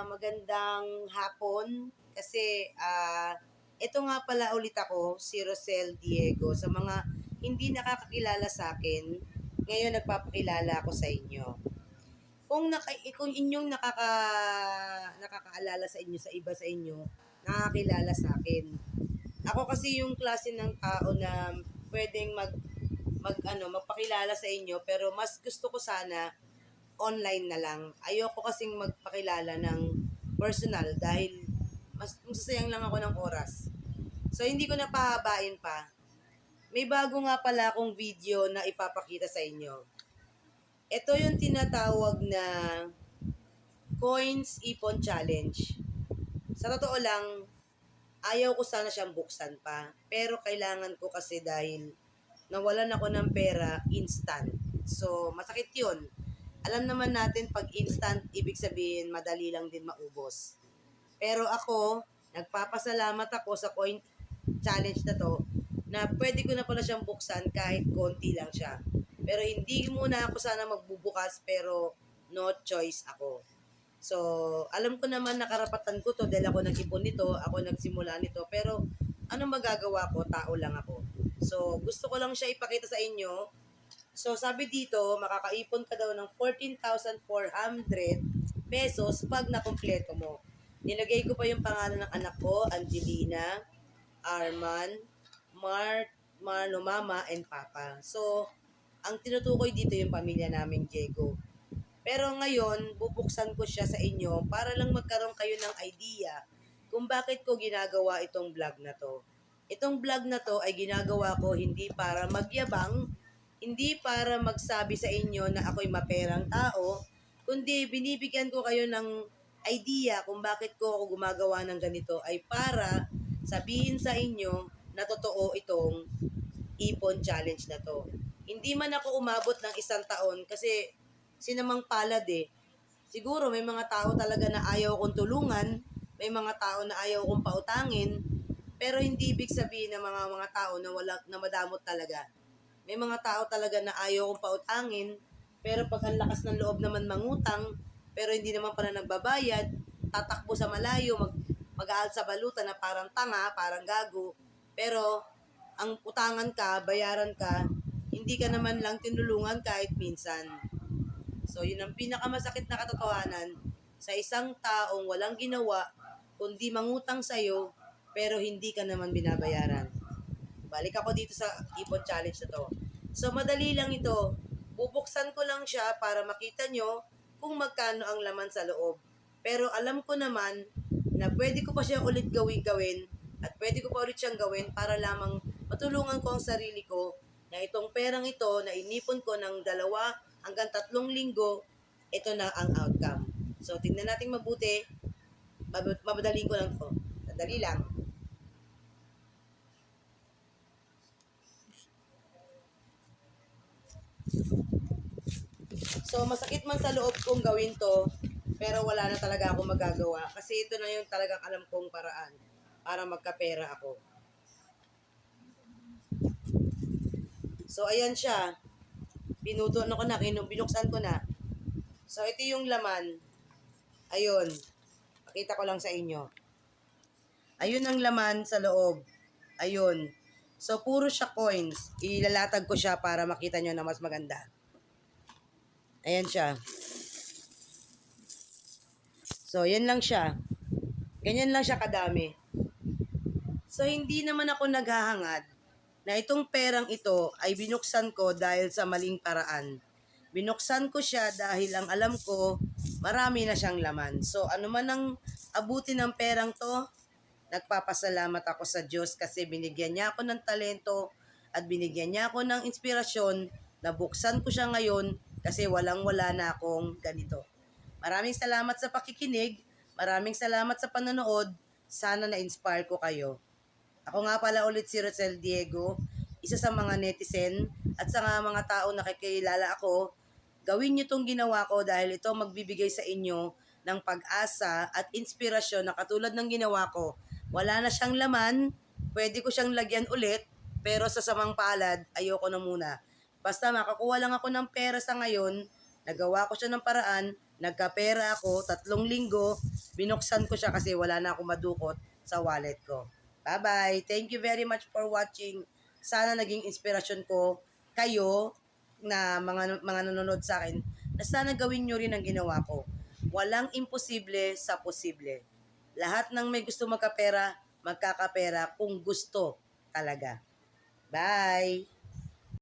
Magandang hapon kasi ito nga pala ulit ako, si Rosel Diego. Sa mga hindi nakakakilala sa akin, ngayon nagpapakilala ako sa inyo. Kung inyong nakakaalala sa inyo, sa iba sa inyo, nakakilala sa akin. Ako kasi yung klase ng tao na pwedeng magpakilala sa inyo, pero mas gusto ko sana online na lang. Ayoko kasing magpakilala ng personal dahil mas masasayang lang ako ng oras. So hindi ko na pahabain pa. May bago nga pala akong video na ipapakita sa inyo. Ito yung tinatawag na Coins Ipon Challenge. Sa totoo lang, ayaw ko sana siyang buksan pa. Pero kailangan ko kasi dahil nawalan ako ng pera instant. So, masakit yun. Alam naman natin pag instant, ibig sabihin madali lang din maubos. Pero ako, nagpapasalamat ako sa coin challenge na to na pwede ko na pala siyang buksan kahit konti lang siya. Pero hindi muna ako sana magbubukas pero no choice ako. So, alam ko naman na karapatan ko to dahil ako nag-ipon nito, ako nagsimula nito, pero anong magagawa ko? Tao lang ako. So, gusto ko lang siya ipakita sa inyo. So, sabi dito, makakaipon ka daw ng 14,400 pesos pag nakumpleto mo. Nilagay ko pa yung pangalan ng anak ko, Angelina, Arman, Marno, Mama, and Papa. So, ang tinutukoy dito yung pamilya namin, Diego. Pero ngayon, bubuksan ko siya sa inyo para lang magkaroon kayo ng idea kung bakit ko ginagawa itong vlog na to. Itong vlog na to ay ginagawa ko hindi para magyabang, hindi para magsabi sa inyo na ako'y maperang tao, kundi binibigyan ko kayo ng idea kung bakit ko ako gumagawa ng ganito ay para sabihin sa inyo na totoo itong ipon challenge na to. Hindi man ako umabot ng 1 taon kasi sinamang palad eh. Siguro may mga tao talaga na ayaw kong tulungan, may mga tao na ayaw kong pautangin, pero hindi ibig sabihin ng mga tao na madamot talaga. May mga tao talaga na ayaw kong pautangin, pero pag ang lakas ng loob naman mangutang, pero hindi naman pala nagbabayad, tatakbo sa malayo, mag-aal sa balutan na parang tanga, parang gago, pero ang utangan ka, bayaran ka, hindi ka naman lang tinulungan kahit minsan. So, yun ang pinakamasakit na katotohanan sa isang taong walang ginawa, kundi mangutang sa'yo, pero hindi ka naman binabayaran. Balik ako dito sa ipon challenge na to. So, madali lang ito. Bubuksan ko lang siya para makita nyo kung magkano ang laman sa loob. Pero alam ko naman na pwede ko pa siya ulit gawin at pwede ko pa ulit siyang gawin para lamang matulungan ko ang sarili ko na itong perang ito na inipon ko ng 2 hanggang 3 linggo, ito na ang outcome. So, tingnan natin mabuti. Mabadaling ko lang to. Madali lang. So, masakit man sa loob kong gawin to, pero wala na talaga akong magagawa. Kasi ito na yung talagang alam kong paraan para magkapera ako. So, ayan siya. Binuto na ko na, binuksan ko na. So, ito yung laman. Ayun. Pakita ko lang sa inyo. Ayun ang laman sa loob. Ayun. So, puro siya coins. Ilalatag ko siya para makita nyo na mas maganda. Ayan siya. So, yan lang siya. Ganyan lang siya kadami. So, hindi naman ako naghahangad na itong perang ito ay binuksan ko dahil sa maling paraan. Binuksan ko siya dahil ang alam ko, marami na siyang laman. So, ano man ang abuti ng perang to, nagpapasalamat ako sa Diyos kasi binigyan niya ako ng talento at binigyan niya ako ng inspirasyon na buksan ko siya ngayon kasi walang-wala na akong ganito. Maraming salamat sa pakikinig, maraming salamat sa panonood, sana na-inspire ko kayo. Ako nga pala ulit si Rosel Diego, isa sa mga netizen at sa mga tao na kakilala ako. Gawin niyo itong ginawa ko dahil ito magbibigay sa inyo ng pag-asa at inspirasyon na katulad ng ginawa ko. Wala na siyang laman, pwede ko siyang lagyan ulit, pero sa samang palad, ayoko na muna. Basta makakuha lang ako ng pera sa ngayon, nagawa ko siya ng paraan Nagkapera ako, 3 linggo, binuksan ko siya kasi wala na akong madukot sa wallet ko. Bye-bye. Thank you very much for watching. Sana naging inspirasyon ko kayo na mga nanonood sa akin na sana gawin nyo rin ang ginawa ko. Walang imposible sa posible. Lahat ng may gusto magkapera, magkakapera kung gusto talaga. Bye!